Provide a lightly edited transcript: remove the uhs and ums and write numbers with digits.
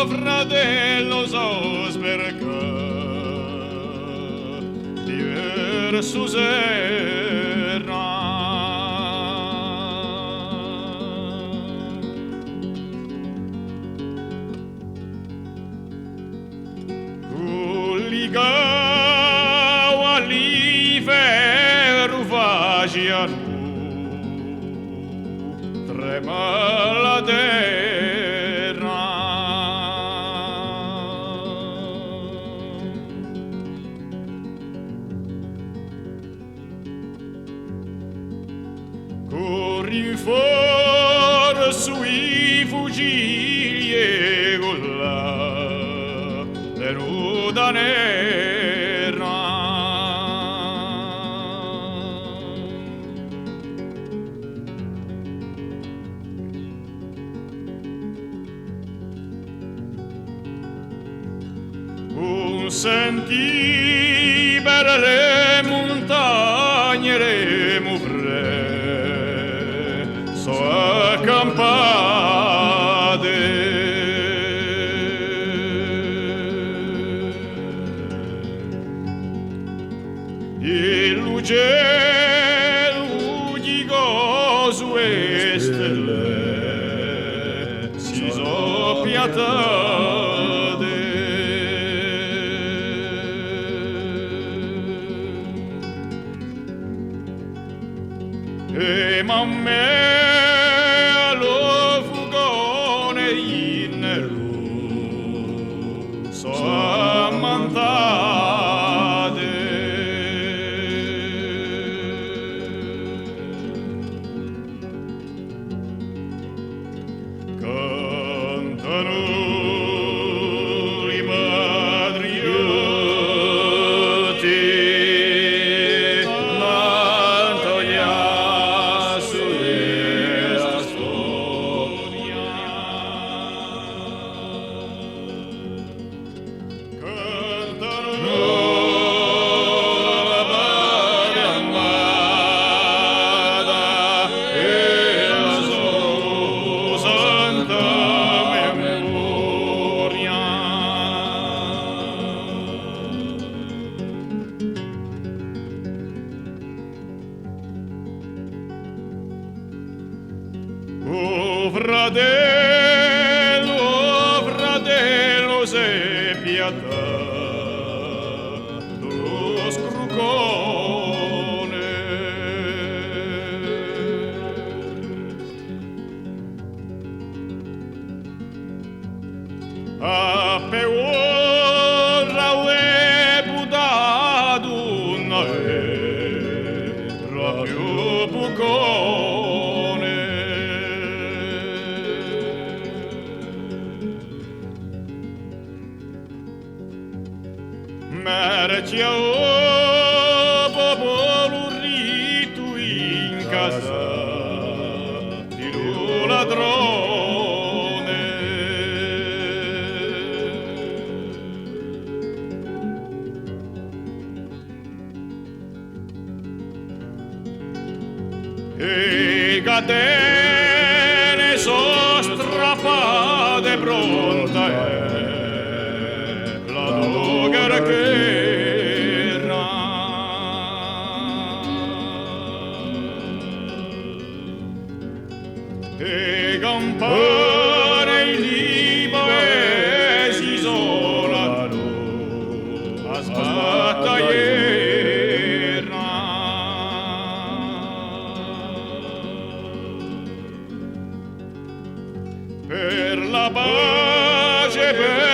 fratello, so sperca, diverso serra. Colligao all'inferno faciano, trema la terra. Corri fuori sui fucili e con la tenuta nera. Un sentì per le montagne remufre, so accampate. E l'ugello dico su stelle si so piatate. E mamme allo fugone in nero so ammantate. Cantano i patrioti l'Antonia sulla storia. Cantano la patria amata e la sua santa memoria. Oh fratello, se pietà lo scrucone. A peora e putato una era più pucone. Mercia o popolo rito in casa di un ladrone. E catene so strappate pronta la dogara che era. E campane i pavesi solano a sbattagliera. Per la pace, per